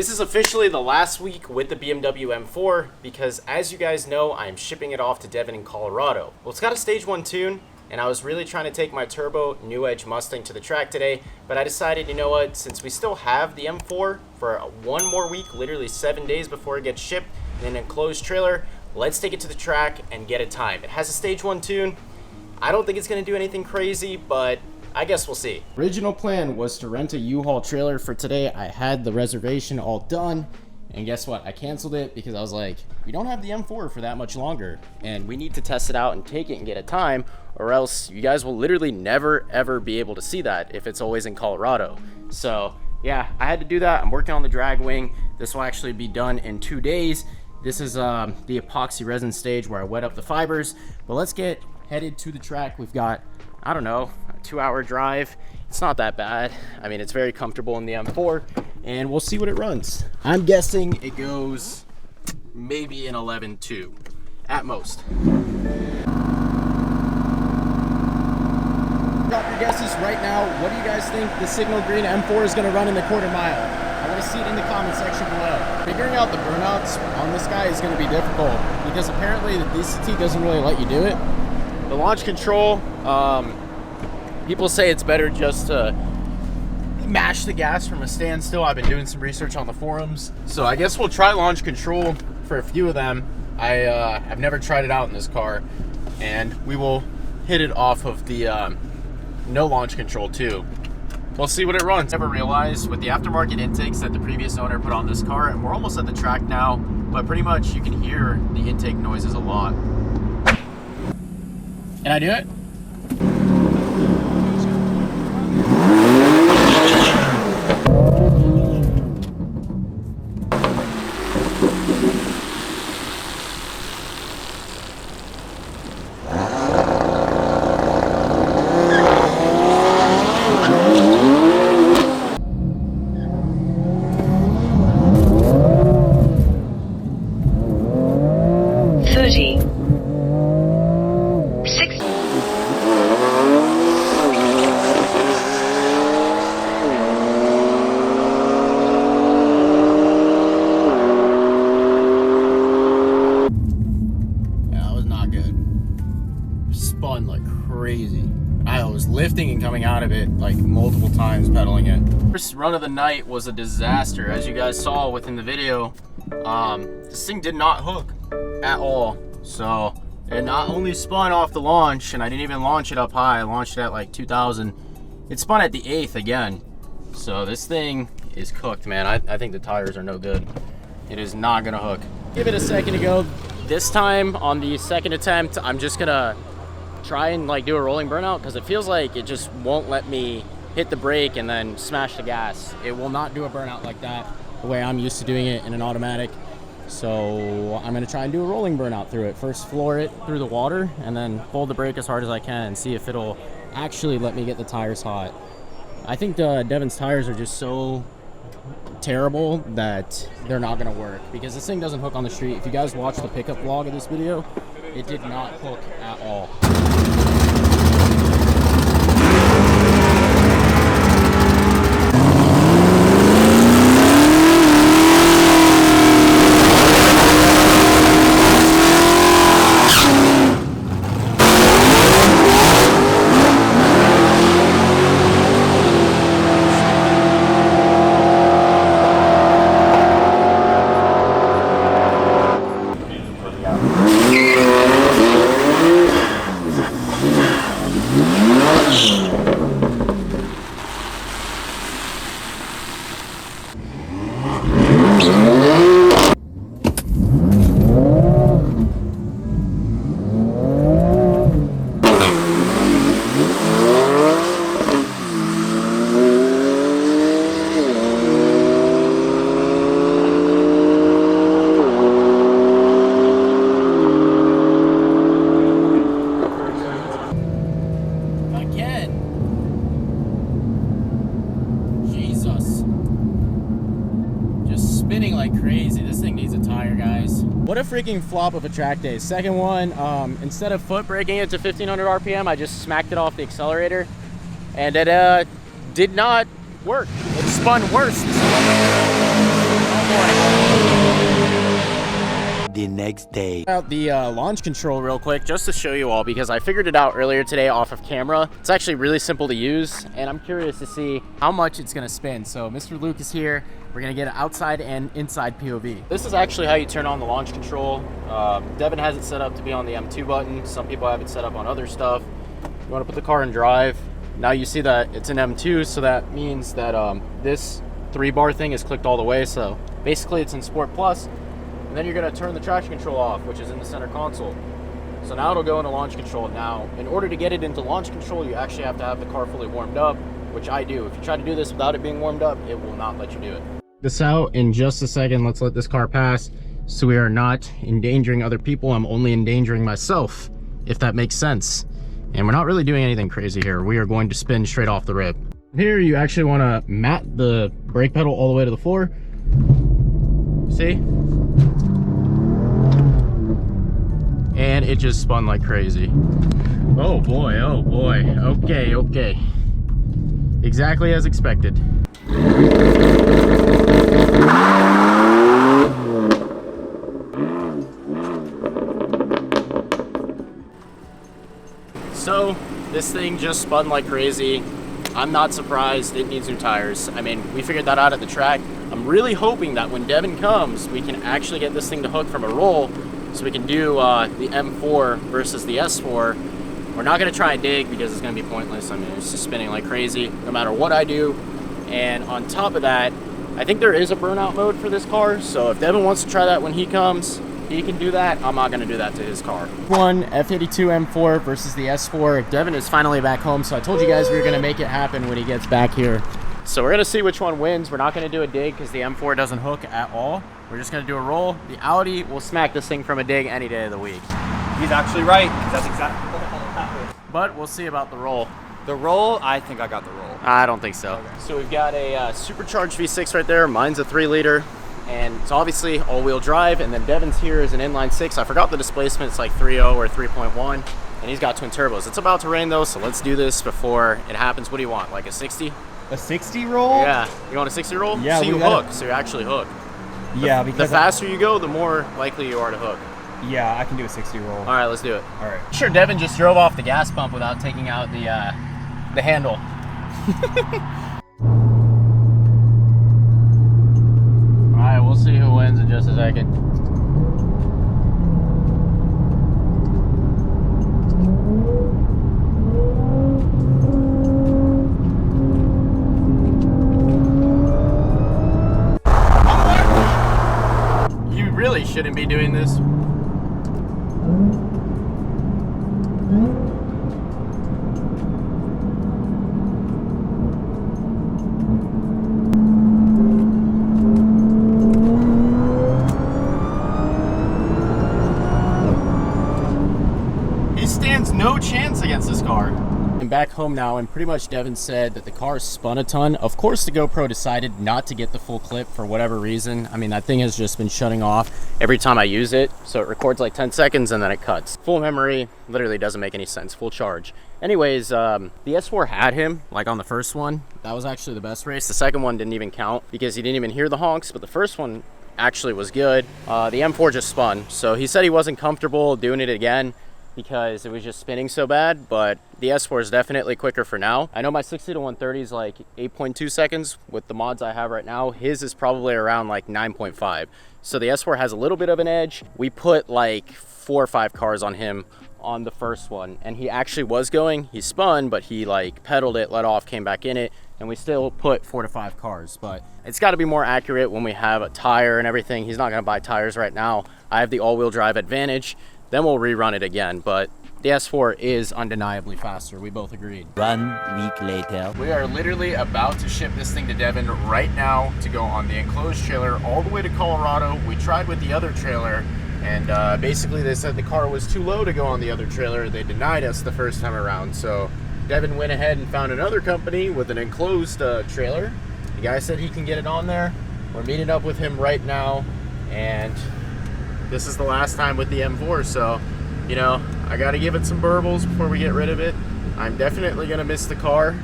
This is officially the last week with the BMW M4 because, as you guys know, I'm shipping it off to Devon in Colorado. Well, it's got a stage 1 tune, and I was really trying to take my turbo New Edge Mustang to the track today, but I decided, you know what, since we still have the M4 for one more week, literally 7 days before it gets shipped in an enclosed trailer, let's take it to the track and get it timed. It has a stage 1 tune. I don't think it's going to do anything crazy, but I guess we'll see. Original plan was to rent a U-Haul trailer for today. I had the reservation all done, and guess what? I canceled it because I was like, we don't have the M4 for that much longer, and we need to test it out and take it and get a time, or else you guys will literally never ever be able to see that if it's always in Colorado. So yeah, I had to do that. I'm working on the drag wing. This will actually be done in 2 days. This is the epoxy resin stage where I wet up the fibers, but let's get headed to the track. We've got, I don't know, a 2-hour drive. It's not that bad. I mean, it's very comfortable in the M4, and we'll see what it runs. I'm guessing it goes maybe an 11.2 at most. Drop your guesses right now. What do you guys think the signal green M4 is going to run in the quarter mile? I want to see it in the comment section below. Figuring out the burnouts on this guy is going to be difficult because apparently the DCT doesn't really let you do it. The launch control, people say it's better just to mash the gas from a standstill. I've been doing some research on the forums, so I guess we'll try launch control for a few of them. I've never tried it out in this car, and we will hit it off of the no launch control too. We'll see what it runs. Never realized with the aftermarket intakes that the previous owner put on this car, and we're almost at the track now, but pretty much you can hear the intake noises a lot. Can I do it? Spun like crazy. I was lifting and coming out of it like multiple times pedaling it. First run of the night was a disaster. As you guys saw within the video, this thing did not hook at all. So it not only spun off the launch, and I didn't even launch it up high. I launched it at like 2,000. It spun at the 8th again. So this thing is cooked, man. I think the tires are no good. It is not gonna hook. Give it a second to go. This time on the second attempt, I'm just gonna try and like do a rolling burnout because it feels like it just won't let me hit the brake and then smash the gas. It will not do a burnout like that the way I'm used to doing it in an automatic. So I'm gonna try and do a rolling burnout through it. First floor it through the water and then pull the brake as hard as I can and see if it'll actually let me get the tires hot. I think Devon's tires are just so terrible that they're not gonna work because this thing doesn't hook on the street. If you guys watch the pickup vlog of this video, it did not hook at all. spinning like crazy. This thing needs a tire, guys. What a freaking flop of a track day. Second one, instead of foot braking it to 1500 RPM, I just smacked it off the accelerator, and it did not work. It spun worse. The next day. About the launch control real quick, just to show you all, because I figured it out earlier today off of camera. It's actually really simple to use, and I'm curious to see how much it's gonna spin. So Mr. Luke is here. We're gonna get an outside and inside POV. This is actually how you turn on the launch control. Devin has it set up to be on the M2 button. Some people have it set up on other stuff. You wanna put the car in drive. Now you see that it's an M2, so that means that this 3-bar thing is clicked all the way. So basically it's in Sport Plus. And then you're gonna turn the traction control off, which is in the center console. So now it'll go into launch control. Now, in order to get it into launch control, you actually have to have the car fully warmed up, which I do. If you try to do this without it being warmed up, it will not let you do it. This out in just a second. Let's let this car pass so we are not endangering other people. I'm only endangering myself, if that makes sense. And we're not really doing anything crazy here. We are going to spin straight off the rip. Here, you actually wanna mat the brake pedal all the way to the floor. See? And it just spun like crazy. Oh boy, oh boy. Okay, okay. Exactly as expected. So, this thing just spun like crazy. I'm not surprised. It needs new tires. I mean, we figured that out at the track. I'm really hoping that when Devin comes, we can actually get this thing to hook from a roll, so we can do the M4 versus the S4. We're not gonna try and dig because it's gonna be pointless. I mean, it's just spinning like crazy no matter what I do. And on top of that, I think there is a burnout mode for this car. So if Devin wants to try that when he comes, he can do that. I'm not gonna do that to his car. F82 M4 versus the S4. Devin is finally back home, so I told you guys we were gonna make it happen when he gets back here. So we're gonna see which one wins. We're not gonna do a dig because the M4 doesn't hook at all. We're just gonna do a roll. The Audi will smack this thing from a dig any day of the week. He's actually right, because that's exactly what happened. But we'll see about the roll. The roll, I think I got the roll. I don't think so. Okay. So we've got a supercharged V6 right there. Mine's a 3-liter. And it's obviously all-wheel drive. And then Devin's here is an inline 6. I forgot the displacement. It's like 3.0 or 3.1. And he's got twin turbos. It's about to rain though, so let's do this before it happens. What do you want, like a 60? A 60 roll? Yeah. You want a 60 roll? Yeah. So you hook, so you actually hook. Yeah, because the faster you go, the more likely you are to hook. Yeah, I can do a 60 roll. All right, let's do it. All right. Sure, Devin just drove off the gas pump without taking out the handle. All right, we'll see who wins in just a second. You really shouldn't be doing this. No chance against this car. I'm back home now, and pretty much Devin said that the car spun a ton. Of course, the GoPro decided not to get the full clip for whatever reason. I mean, that thing has just been shutting off every time I use it, so it records like 10 seconds and then it cuts. Full memory literally doesn't make any sense. Full charge. Anyways, the S4 had him, like on the first one. That was actually the best race. The second one didn't even count because he didn't even hear the honks, but the first one actually was good. The M4 just spun, so he said he wasn't comfortable doing it again because it was just spinning so bad, but the S4 is definitely quicker for now. I know my 60 to 130 is like 8.2 seconds with the mods I have right now. His is probably around like 9.5. So the S4 has a little bit of an edge. We put like 4 or 5 cars on him on the first one, and he actually was going. He spun, but he like pedaled it, let off, came back in it, and we still put 4 to 5 cars. But it's got to be more accurate when we have a tire and everything. He's not going to buy tires right now. I have the all-wheel drive advantage. Then we'll rerun it again, but the S4 is undeniably faster. We both agreed. 1 week later. We are literally about to ship this thing to Devin right now to go on the enclosed trailer all the way to Colorado. We tried with the other trailer, and basically they said the car was too low to go on the other trailer. They denied us the first time around, so Devin went ahead and found another company with an enclosed trailer. The guy said he can get it on there. We're meeting up with him right now, and this is the last time with the M4, so, you know, I gotta give it some burbles before we get rid of it. I'm definitely gonna miss the car.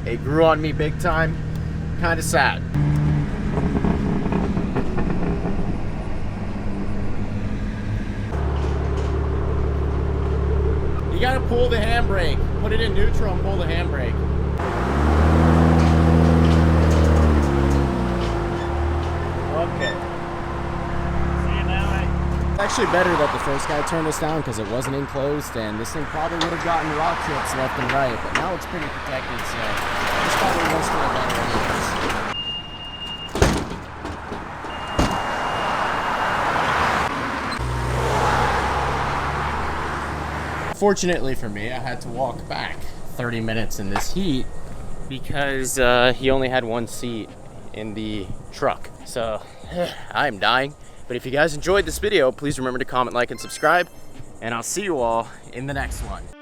It grew on me big time. Kinda sad. gotta pull the handbrake. Put it in neutral and pull the handbrake. Okay. See you now, It's actually better that the first guy turned this down because it wasn't enclosed, and this thing probably would have gotten rock chips left and right, but now it's pretty protected, so this probably was for the better anyways. Fortunately for me, I had to walk back 30 minutes in this heat because he only had one seat in the truck. So I'm dying. But if you guys enjoyed this video, please remember to comment, like, and subscribe. And I'll see you all in the next one.